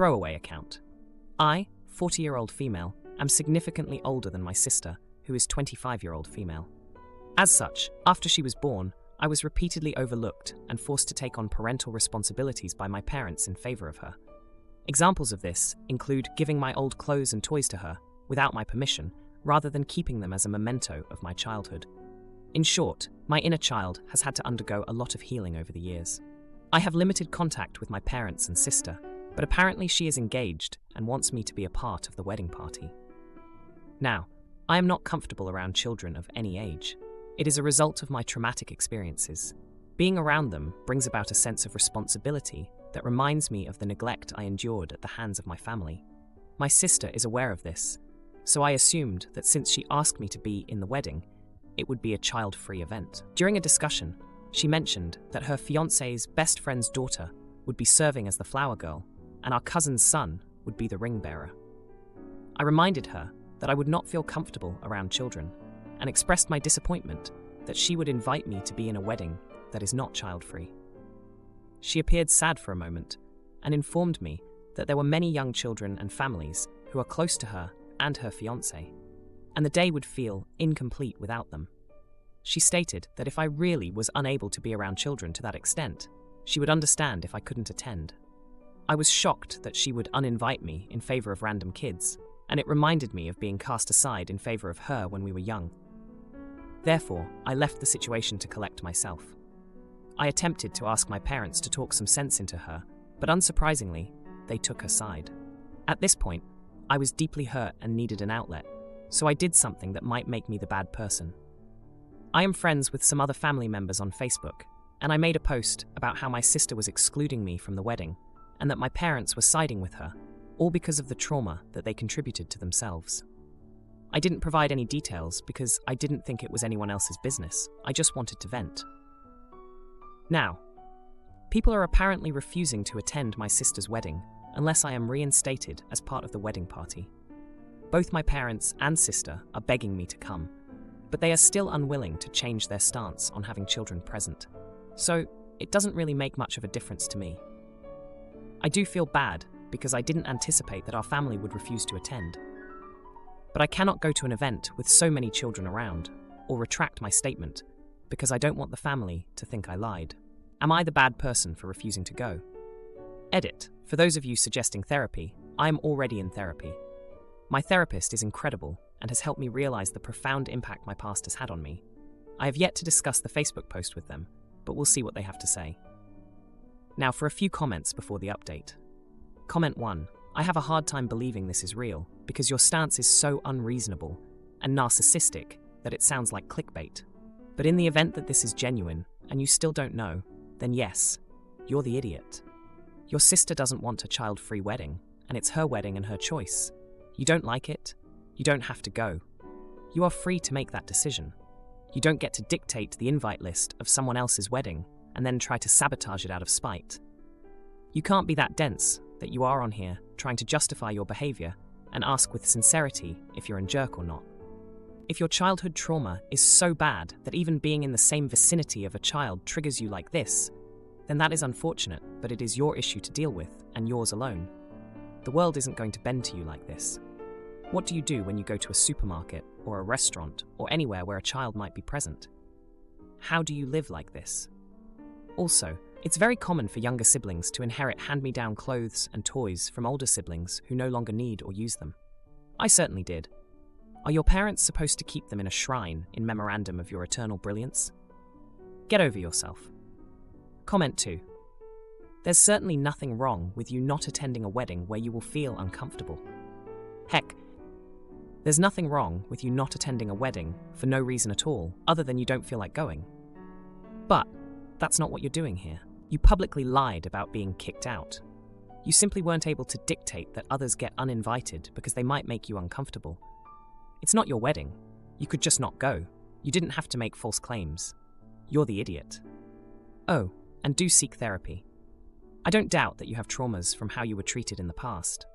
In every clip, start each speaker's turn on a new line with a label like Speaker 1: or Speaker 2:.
Speaker 1: Throwaway account. I, 40-year-old female, am significantly older than my sister, who is 25-year-old female. As such, after she was born, I was repeatedly overlooked and forced to take on parental responsibilities by my parents in favor of her. Examples of this include giving my old clothes and toys to her, without my permission, rather than keeping them as a memento of my childhood. In short, my inner child has had to undergo a lot of healing over the years. I have limited contact with my parents and sister, but apparently she is engaged and wants me to be a part of the wedding party. Now, I am not comfortable around children of any age. It is a result of my traumatic experiences. Being around them brings about a sense of responsibility that reminds me of the neglect I endured at the hands of my family. My sister is aware of this, so I assumed that since she asked me to be in the wedding, it would be a child-free event. During a discussion, she mentioned that her fiancé's best friend's daughter would be serving as the flower girl, and our cousin's son would be the ring bearer. I reminded her that I would not feel comfortable around children, and expressed my disappointment that she would invite me to be in a wedding that is not child-free. She appeared sad for a moment, and informed me that there were many young children and families who are close to her and her fiancé, and the day would feel incomplete without them. She stated that if I really was unable to be around children to that extent, she would understand if I couldn't attend. I was shocked that she would uninvite me in favor of random kids, and it reminded me of being cast aside in favor of her when we were young. Therefore, I left the situation to collect myself. I attempted to ask my parents to talk some sense into her, but unsurprisingly, they took her side. At this point, I was deeply hurt and needed an outlet, so I did something that might make me the bad person. I am friends with some other family members on Facebook, and I made a post about how my sister was excluding me from the wedding, and that my parents were siding with her, all because of the trauma that they contributed to themselves. I didn't provide any details because I didn't think it was anyone else's business. I just wanted to vent. Now, people are apparently refusing to attend my sister's wedding unless I am reinstated as part of the wedding party. Both my parents and sister are begging me to come, but they are still unwilling to change their stance on having children present. So, it doesn't really make much of a difference to me. I do feel bad because I didn't anticipate that our family would refuse to attend. But I cannot go to an event with so many children around, or retract my statement, because I don't want the family to think I lied. Am I the bad person for refusing to go? Edit. For those of you suggesting therapy, I am already in therapy. My therapist is incredible and has helped me realize the profound impact my past has had on me. I have yet to discuss the Facebook post with them, but we'll see what they have to say. Now for a few comments before the update. Comment 1. I have a hard time believing this is real because your stance is so unreasonable and narcissistic that it sounds like clickbait. But in the event that this is genuine and you still don't know, then yes, you're the idiot. Your sister doesn't want a child-free wedding, and it's her wedding and her choice. You don't like it? You don't have to go. You are free to make that decision. You don't get to dictate the invite list of someone else's wedding and then try to sabotage it out of spite. You can't be that dense that you are on here trying to justify your behavior and ask with sincerity if you're a jerk or not. If your childhood trauma is so bad that even being in the same vicinity of a child triggers you like this, then that is unfortunate, but it is your issue to deal with, and yours alone. The world isn't going to bend to you like this. What do you do when you go to a supermarket or a restaurant or anywhere where a child might be present? How do you live like this? Also, it's very common for younger siblings to inherit hand-me-down clothes and toys from older siblings who no longer need or use them. I certainly did. Are your parents supposed to keep them in a shrine in memorandum of your eternal brilliance? Get over yourself. Comment 2. There's certainly nothing wrong with you not attending a wedding where you will feel uncomfortable. Heck, there's nothing wrong with you not attending a wedding for no reason at all other than you don't feel like going. But that's not what you're doing here. You publicly lied about being kicked out. You simply weren't able to dictate that others get uninvited because they might make you uncomfortable. It's not your wedding. You could just not go. You didn't have to make false claims. You're the idiot. Oh, and do seek therapy. I don't doubt that you have traumas from how you were treated in the past.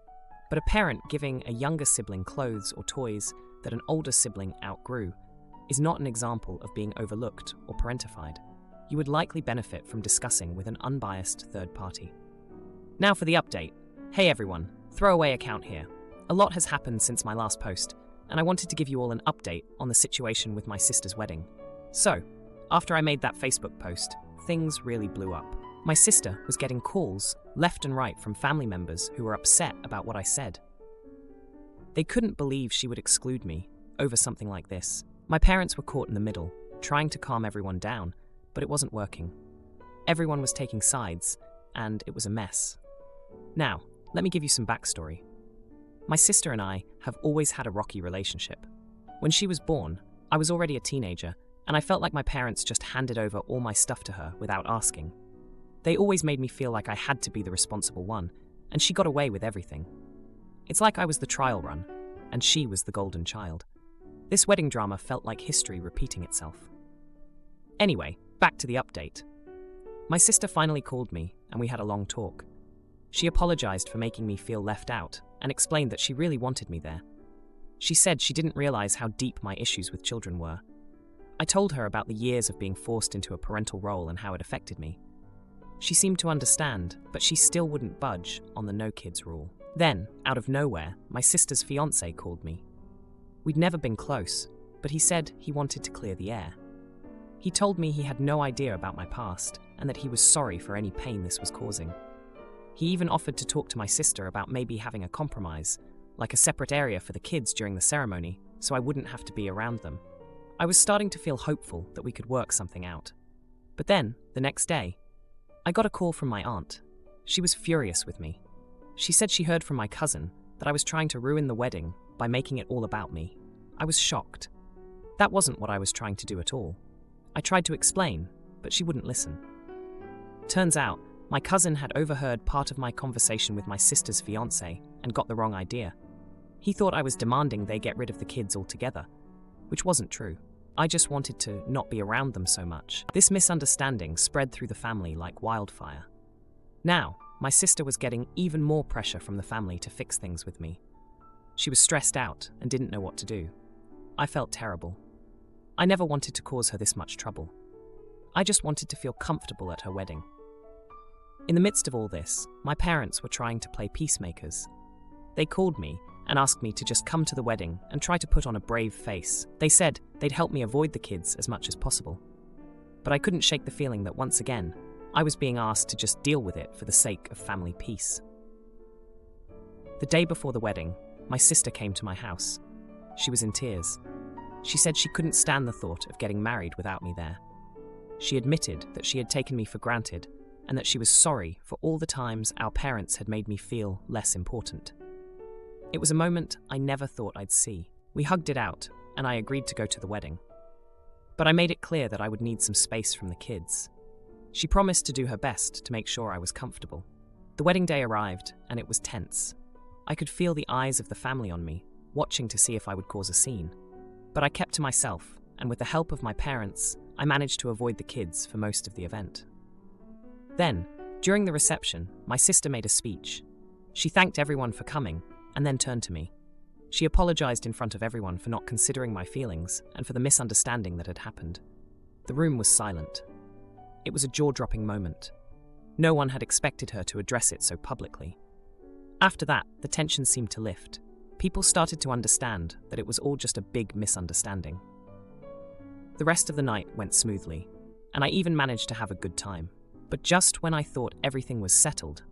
Speaker 1: But a parent giving a younger sibling clothes or toys that an older sibling outgrew is not an example of being overlooked or parentified. You would likely benefit from discussing with an unbiased third party. Now for the update. Hey everyone, throwaway account here. A lot has happened since my last post, and I wanted to give you all an update on the situation with my sister's wedding. So, after I made that Facebook post, things really blew up. My sister was getting calls left and right from family members who were upset about what I said. They couldn't believe she would exclude me over something like this. My parents were caught in the middle, trying to calm everyone down, but it wasn't working. Everyone was taking sides, and it was a mess. Now, let me give you some backstory. My sister and I have always had a rocky relationship. When she was born, I was already a teenager, and I felt like my parents just handed over all my stuff to her without asking. They always made me feel like I had to be the responsible one, and she got away with everything. It's like I was the trial run, and she was the golden child. This wedding drama felt like history repeating itself. Anyway, back to the update. My sister finally called me, and we had a long talk. She apologized for making me feel left out, and explained that she really wanted me there. She said she didn't realize how deep my issues with children were. I told her about the years of being forced into a parental role and how it affected me. She seemed to understand, but she still wouldn't budge on the no kids rule. Then, out of nowhere, my sister's fiancé called me. We'd never been close, but he said he wanted to clear the air. He told me he had no idea about my past and that he was sorry for any pain this was causing. He even offered to talk to my sister about maybe having a compromise, like a separate area for the kids during the ceremony, so I wouldn't have to be around them. I was starting to feel hopeful that we could work something out. But then, the next day, I got a call from my aunt. She was furious with me. She said she heard from my cousin that I was trying to ruin the wedding by making it all about me. I was shocked. That wasn't what I was trying to do at all. I tried to explain, but she wouldn't listen. Turns out, my cousin had overheard part of my conversation with my sister's fiancé and got the wrong idea. He thought I was demanding they get rid of the kids altogether, which wasn't true. I just wanted to not be around them so much. This misunderstanding spread through the family like wildfire. Now, my sister was getting even more pressure from the family to fix things with me. She was stressed out and didn't know what to do. I felt terrible. I never wanted to cause her this much trouble. I just wanted to feel comfortable at her wedding. In the midst of all this, my parents were trying to play peacemakers. They called me and asked me to just come to the wedding and try to put on a brave face. They said they'd help me avoid the kids as much as possible. But I couldn't shake the feeling that once again, I was being asked to just deal with it for the sake of family peace. The day before the wedding, my sister came to my house. She was in tears. She said she couldn't stand the thought of getting married without me there. She admitted that she had taken me for granted and that she was sorry for all the times our parents had made me feel less important. It was a moment I never thought I'd see. We hugged it out, and I agreed to go to the wedding. But I made it clear that I would need some space from the kids. She promised to do her best to make sure I was comfortable. The wedding day arrived, and it was tense. I could feel the eyes of the family on me, watching to see if I would cause a scene. But I kept to myself, and with the help of my parents, I managed to avoid the kids for most of the event. Then, during the reception, my sister made a speech. She thanked everyone for coming, and then turned to me. She apologized in front of everyone for not considering my feelings and for the misunderstanding that had happened. The room was silent. It was a jaw-dropping moment. No one had expected her to address it so publicly. After that, the tension seemed to lift. People started to understand that it was all just a big misunderstanding. The rest of the night went smoothly, and I even managed to have a good time. But just when I thought everything was settled,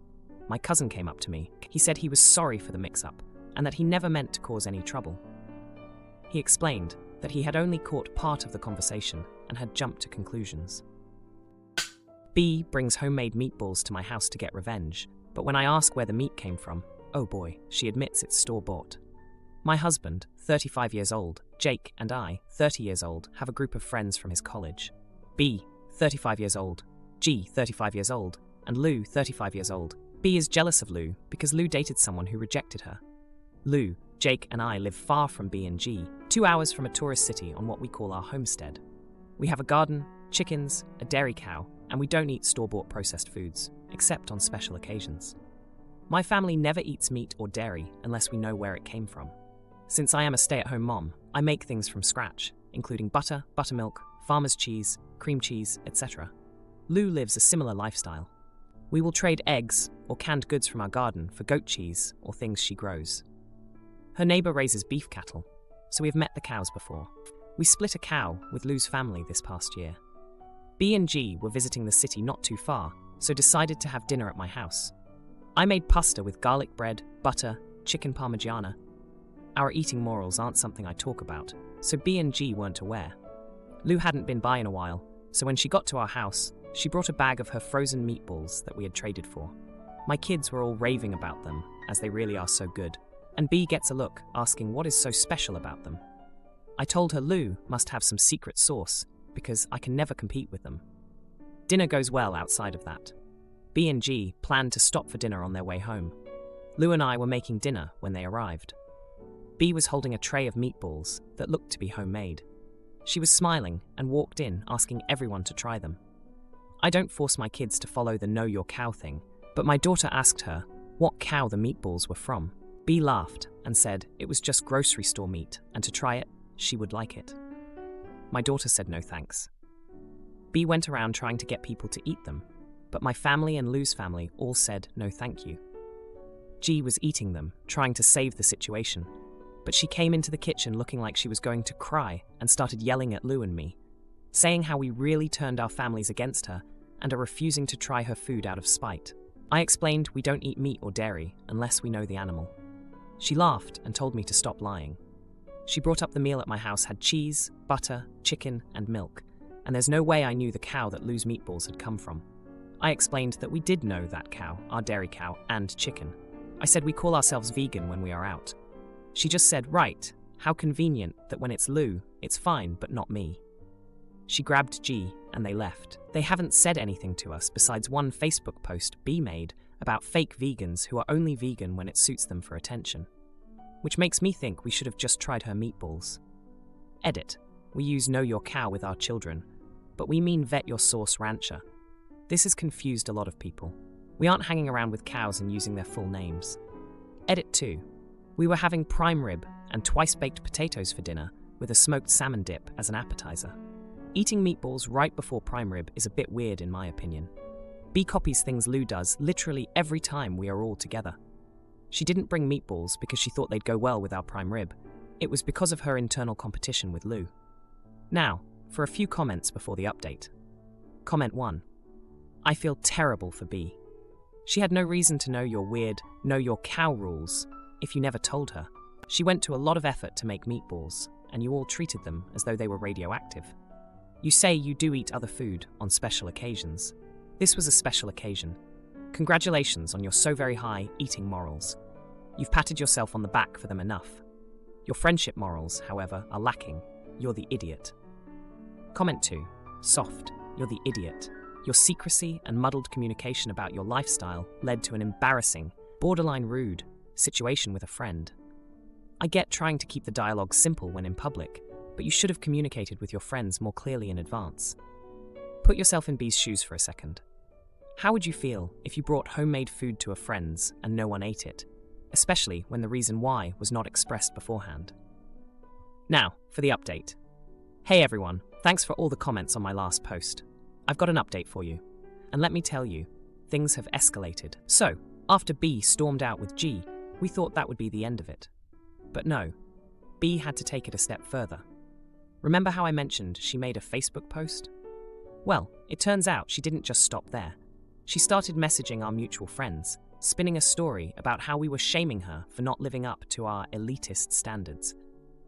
Speaker 1: my cousin came up to me. He said he was sorry for the mix-up and that he never meant to cause any trouble. He explained that he had only caught part of the conversation and had jumped to conclusions. B brings homemade meatballs to my house to get revenge, but when I ask where the meat came from, oh boy, she admits it's store-bought. My husband, 35 years old, Jake, and I, 30 years old, have a group of friends from his college. B, 35 years old, G, 35 years old, and Lou, 35 years old. B is jealous of Lou because Lou dated someone who rejected her. Lou, Jake, and I live far from B and G, 2 hours from a tourist city on what we call our homestead. We have a garden, chickens, a dairy cow, and we don't eat store-bought processed foods, except on special occasions. My family never eats meat or dairy unless we know where it came from. Since I am a stay-at-home mom, I make things from scratch, including butter, buttermilk, farmer's cheese, cream cheese, etc. Lou lives a similar lifestyle. We will trade eggs or canned goods from our garden for goat cheese or things she grows. Her neighbor raises beef cattle, so we have met the cows before. We split a cow with Lou's family this past year. B and G were visiting the city not too far, so decided to have dinner at my house. I made pasta with garlic bread, butter, chicken parmigiana. Our eating morals aren't something I talk about, so B and G weren't aware. Lou hadn't been by in a while, so when she got to our house, she brought a bag of her frozen meatballs that we had traded for. My kids were all raving about them, as they really are so good, and B gets a look, asking what is so special about them. I told her Lou must have some secret sauce, because I can never compete with them. Dinner goes well outside of that. B and G planned to stop for dinner on their way home. Lou and I were making dinner when they arrived. B was holding a tray of meatballs that looked to be homemade. She was smiling and walked in, asking everyone to try them. I don't force my kids to follow the know your cow thing, but my daughter asked her what cow the meatballs were from. B laughed and said it was just grocery store meat, and to try it, she would like it. My daughter said no thanks. B went around trying to get people to eat them, but my family and Lou's family all said no thank you. G was eating them, trying to save the situation, but she came into the kitchen looking like she was going to cry and started yelling at Lou and me, saying how we really turned our families against her and are refusing to try her food out of spite. I explained we don't eat meat or dairy unless we know the animal. She laughed and told me to stop lying. She brought up the meal at my house had cheese, butter, chicken, and milk, and there's no way I knew the cow that Lou's meatballs had come from. I explained that we did know that cow, our dairy cow, and chicken. I said we call ourselves vegan when we are out. She just said, right, how convenient that when it's Lou, it's fine, but not me. She grabbed G and they left. They haven't said anything to us besides one Facebook post B made about fake vegans who are only vegan when it suits them for attention. Which makes me think we should have just tried her meatballs. Edit. We use Know Your Cow with our children, but we mean Vet Your Sauce Rancher. This has confused a lot of people. We aren't hanging around with cows and using their full names. Edit 2. We were having prime rib and twice-baked potatoes for dinner with a smoked salmon dip as an appetizer. Eating meatballs right before prime rib is a bit weird in my opinion. B copies things Lou does literally every time we are all together. She didn't bring meatballs because she thought they'd go well with our prime rib. It was because of her internal competition with Lou. Now, for a few comments before the update. Comment 1. I feel terrible for B. She had no reason to know your weird, know your cow rules if you never told her. She went to a lot of effort to make meatballs, and you all treated them as though they were radioactive. You say you do eat other food on special occasions. This was a special occasion. Congratulations on your so very high eating morals. You've patted yourself on the back for them enough. Your friendship morals, however, are lacking. You're the idiot. Comment 2. Soft. You're the idiot. Your secrecy and muddled communication about your lifestyle led to an embarrassing, borderline rude situation with a friend. I get trying to keep the dialogue simple when in public, but you should have communicated with your friends more clearly in advance. Put yourself in B's shoes for a second. How would you feel if you brought homemade food to a friend's and no one ate it, especially when the reason why was not expressed beforehand? Now, for the update. Hey everyone, thanks for all the comments on my last post. I've got an update for you. And let me tell you, things have escalated. So, after B stormed out with G, we thought that would be the end of it. But no, B had to take it a step further. Remember how I mentioned she made a Facebook post? Well, it turns out she didn't just stop there. She started messaging our mutual friends, spinning a story about how we were shaming her for not living up to our elitist standards.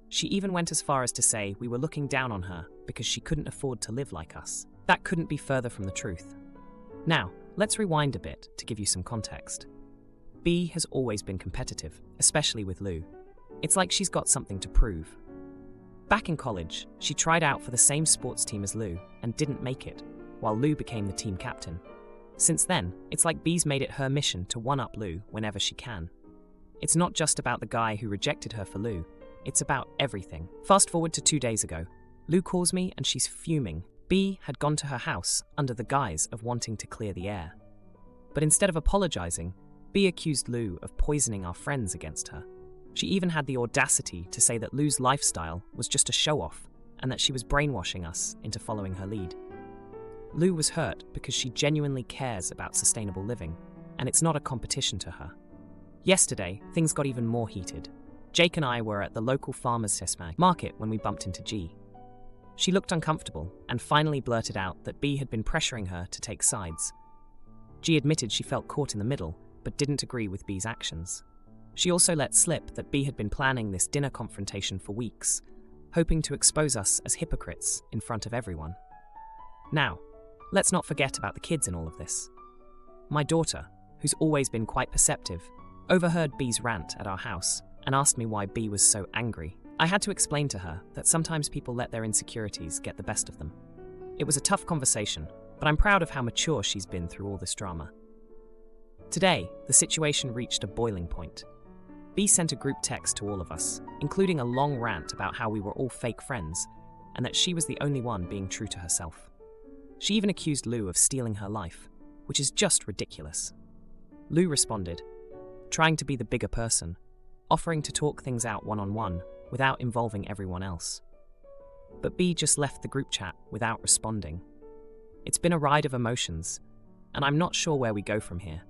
Speaker 1: She even went as far as to say we were looking down on her because she couldn't afford to live like us. That couldn't be further from the truth. Now, let's rewind a bit to give you some context. B has always been competitive, especially with Lou. It's like she's got something to prove. Back in college, she tried out for the same sports team as Lou and didn't make it, while Lou became the team captain. Since then, it's like B's made it her mission to one-up Lou whenever she can. It's not just about the guy who rejected her for Lou, it's about everything. Fast forward to 2 days ago. Lou calls me and she's fuming. B had gone to her house under the guise of wanting to clear the air. But instead of apologizing, B accused Lou of poisoning our friends against her. She even had the audacity to say that Lou's lifestyle was just a show-off and that she was brainwashing us into following her lead. Lou was hurt because she genuinely cares about sustainable living, and it's not a competition to her. Yesterday, things got even more heated. Jake and I were at the local farmers' market when we bumped into G. She looked uncomfortable and finally blurted out that B had been pressuring her to take sides. G admitted she felt caught in the middle, but didn't agree with B's actions. She also let slip that B had been planning this dinner confrontation for weeks, hoping to expose us as hypocrites in front of everyone. Now, let's not forget about the kids in all of this. My daughter, who's always been quite perceptive, overheard B's rant at our house and asked me why B was so angry. I had to explain to her that sometimes people let their insecurities get the best of them. It was a tough conversation, but I'm proud of how mature she's been through all this drama. Today, the situation reached a boiling point. B sent a group text to all of us, including a long rant about how we were all fake friends and that she was the only one being true to herself. She even accused Lou of stealing her life, which is just ridiculous. Lou responded, trying to be the bigger person, offering to talk things out one-on-one without involving everyone else. But B just left the group chat without responding. It's been a ride of emotions, and I'm not sure where we go from here.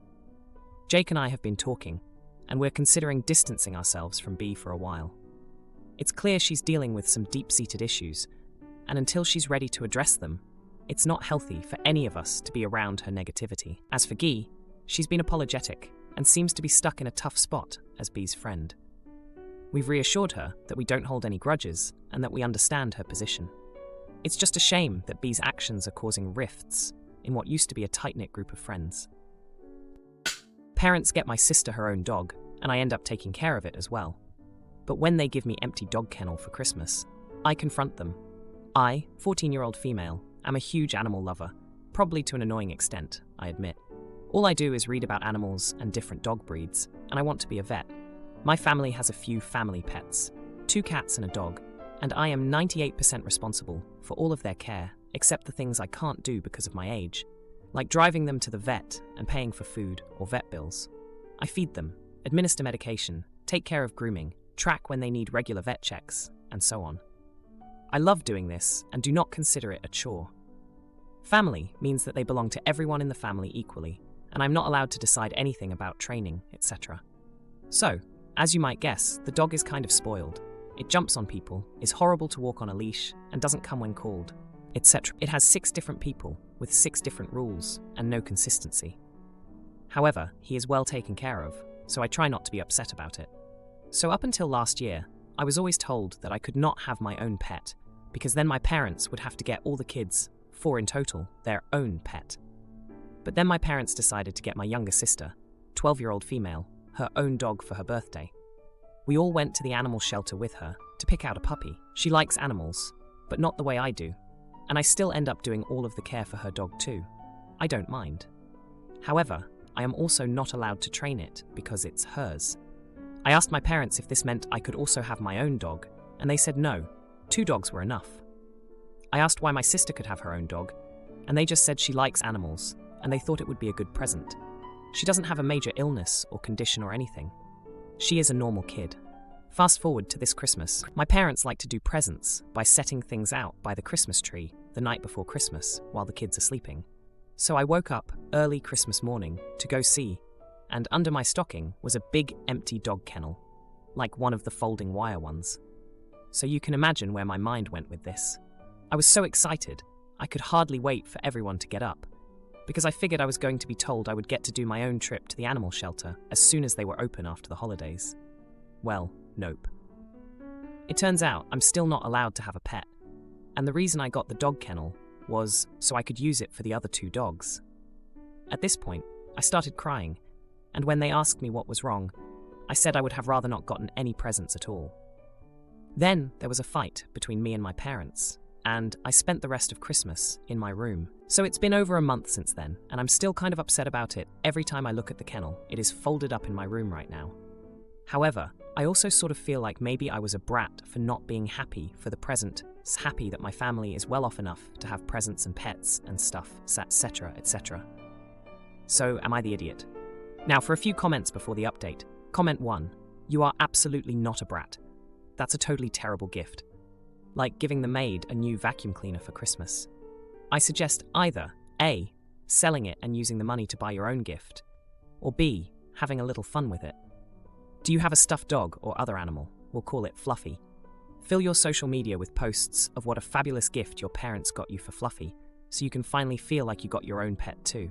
Speaker 1: Jake and I have been talking, and we're considering distancing ourselves from B for a while. It's clear she's dealing with some deep-seated issues, and until she's ready to address them, it's not healthy for any of us to be around her negativity. As for Guy, she's been apologetic and seems to be stuck in a tough spot as B's friend. We've reassured her that we don't hold any grudges and that we understand her position. It's just a shame that B's actions are causing rifts in what used to be a tight-knit group of friends. Parents get my sister her own dog, and I end up taking care of it as well. But when they give me empty dog kennel for Christmas, I confront them. I, 14-year-old female, am a huge animal lover, probably to an annoying extent, I admit. All I do is read about animals and different dog breeds, and I want to be a vet. My family has a few family pets, 2 cats and a dog, and I am 98% responsible for all of their care, except the things I can't do because of my age, like driving them to the vet and paying for food or vet bills. I feed them, administer medication, take care of grooming, track when they need regular vet checks, and so on. I love doing this and do not consider it a chore. Family means that they belong to everyone in the family equally, and I'm not allowed to decide anything about training, etc. So, as you might guess, the dog is kind of spoiled. It jumps on people, is horrible to walk on a leash, and doesn't come when called, etc. It has 6 different people, with 6 different rules, and no consistency. However, he is well taken care of, so I try not to be upset about it. So up until last year, I was always told that I could not have my own pet, because then my parents would have to get all the kids, 4 in total, their own pet. But then my parents decided to get my younger sister, 12-year-old female, her own dog for her birthday. We all went to the animal shelter with her to pick out a puppy. She likes animals, but not the way I do, and I still end up doing all of the care for her dog too. I don't mind. However, I am also not allowed to train it because it's hers. I asked my parents if this meant I could also have my own dog, and they said no, 2 dogs were enough. I asked why my sister could have her own dog, and they just said she likes animals, and they thought it would be a good present. She doesn't have a major illness or condition or anything. She is a normal kid. Fast forward to this Christmas. My parents like to do presents by setting things out by the Christmas tree the night before Christmas while the kids are sleeping. So I woke up early Christmas morning to go see, and under my stocking was a big empty dog kennel, like one of the folding wire ones. So you can imagine where my mind went with this. I was so excited, I could hardly wait for everyone to get up, because I figured I was going to be told I would get to do my own trip to the animal shelter as soon as they were open after the holidays. Well, nope. It turns out I'm still not allowed to have a pet, and the reason I got the dog kennel was so I could use it for the other 2 dogs. At this point, I started crying, and when they asked me what was wrong, I said I would have rather not gotten any presents at all. Then there was a fight between me and my parents, and I spent the rest of Christmas in my room. So it's been over a month since then, and I'm still kind of upset about it every time I look at the kennel. It is folded up in my room right now. However, I also sort of feel like maybe I was a brat for not being happy for the present, happy that my family is well off enough to have presents and pets and stuff, etc., etc. So am I the idiot? Now for a few comments before the update. Comment 1. You are absolutely not a brat. That's a totally terrible gift. Like giving the maid a new vacuum cleaner for Christmas. I suggest either A, selling it and using the money to buy your own gift, or B, having a little fun with it. Do you have a stuffed dog or other animal? We'll call it Fluffy. Fill your social media with posts of what a fabulous gift your parents got you for Fluffy, so you can finally feel like you got your own pet too.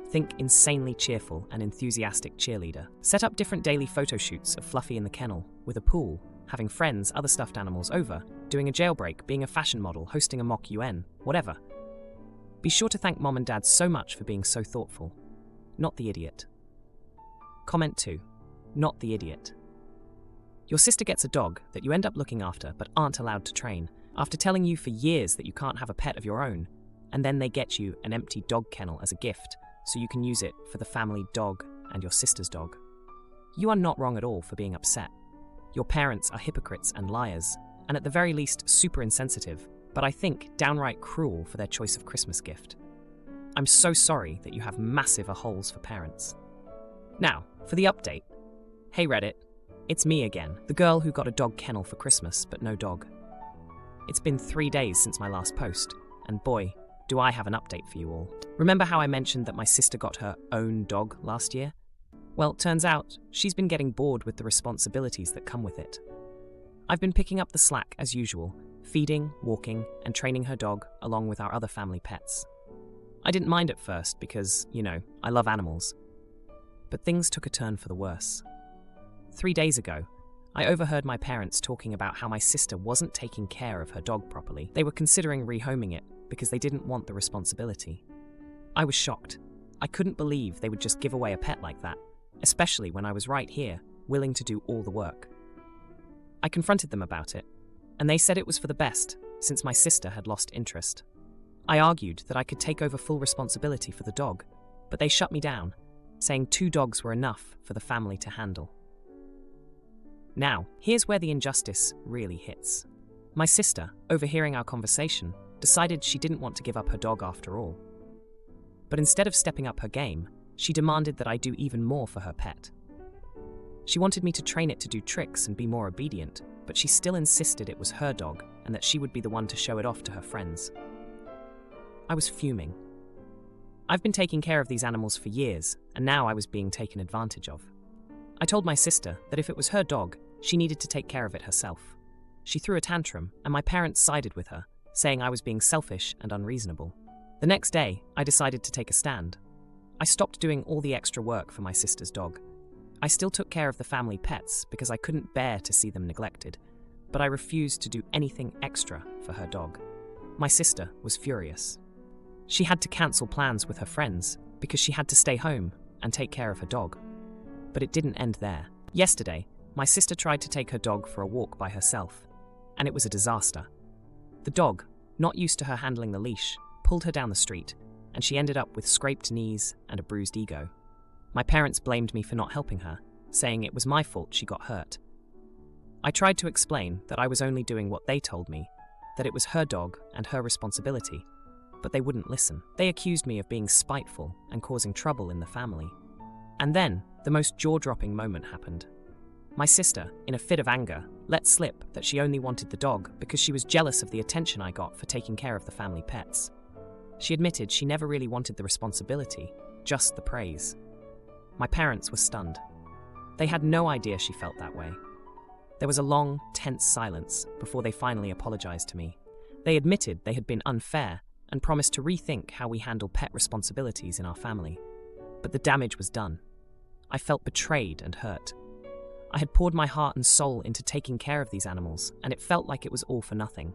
Speaker 1: Think insanely cheerful and enthusiastic cheerleader. Set up different daily photo shoots of Fluffy in the kennel, with a pool, having friends, other stuffed animals over, doing a jailbreak, being a fashion model, hosting a mock UN, whatever. Be sure to thank Mom and Dad so much for being so thoughtful. Not the idiot. Comment 2. Not the idiot. Your sister gets a dog that you end up looking after but aren't allowed to train, after telling you for years that you can't have a pet of your own, and then they get you an empty dog kennel as a gift, so you can use it for the family dog and your sister's dog. You are not wrong at all for being upset. Your parents are hypocrites and liars, and at the very least super insensitive, but I think downright cruel for their choice of Christmas gift. I'm so sorry that you have massive holes for parents. Now, for the update. Hey Reddit, it's me again, the girl who got a dog kennel for Christmas but no dog. It's been 3 days since my last post, and boy, do I have an update for you all. Remember how I mentioned that my sister got her own dog last year? Well, turns out she's been getting bored with the responsibilities that come with it. I've been picking up the slack as usual, feeding, walking, and training her dog along with our other family pets. I didn't mind at first because, I love animals. But things took a turn for the worse. 3 days ago, I overheard my parents talking about how my sister wasn't taking care of her dog properly. They were considering rehoming it because they didn't want the responsibility. I was shocked. I couldn't believe they would just give away a pet like that, especially when I was right here, willing to do all the work. I confronted them about it, and they said it was for the best, since my sister had lost interest. I argued that I could take over full responsibility for the dog, but they shut me down, saying 2 dogs were enough for the family to handle. Now, here's where the injustice really hits. My sister, overhearing our conversation, decided she didn't want to give up her dog after all. But instead of stepping up her game, she demanded that I do even more for her pet. She wanted me to train it to do tricks and be more obedient, but she still insisted it was her dog and that she would be the one to show it off to her friends. I was fuming. I've been taking care of these animals for years, and now I was being taken advantage of. I told my sister that if it was her dog, she needed to take care of it herself. She threw a tantrum, and my parents sided with her, saying I was being selfish and unreasonable. The next day, I decided to take a stand. I stopped doing all the extra work for my sister's dog. I still took care of the family pets because I couldn't bear to see them neglected, but I refused to do anything extra for her dog. My sister was furious. She had to cancel plans with her friends because she had to stay home and take care of her dog. But it didn't end there. Yesterday, my sister tried to take her dog for a walk by herself, and it was a disaster. The dog, not used to her handling the leash, pulled her down the street, and she ended up with scraped knees and a bruised ego. My parents blamed me for not helping her, saying it was my fault she got hurt. I tried to explain that I was only doing what they told me, that it was her dog and her responsibility, but they wouldn't listen. They accused me of being spiteful and causing trouble in the family. And then, the most jaw-dropping moment happened. My sister, in a fit of anger, let slip that she only wanted the dog because she was jealous of the attention I got for taking care of the family pets. She admitted she never really wanted the responsibility, just the praise. My parents were stunned. They had no idea she felt that way. There was a long, tense silence before they finally apologized to me. They admitted they had been unfair and promised to rethink how we handle pet responsibilities in our family. But the damage was done. I felt betrayed and hurt. I had poured my heart and soul into taking care of these animals, and it felt like it was all for nothing.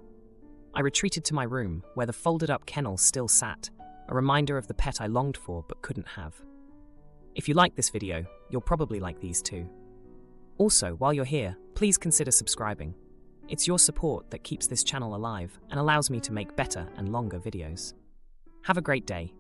Speaker 1: I retreated to my room, where the folded-up kennel still sat, a reminder of the pet I longed for but couldn't have. If you like this video, you'll probably like these too. Also, while you're here, please consider subscribing. It's your support that keeps this channel alive and allows me to make better and longer videos. Have a great day.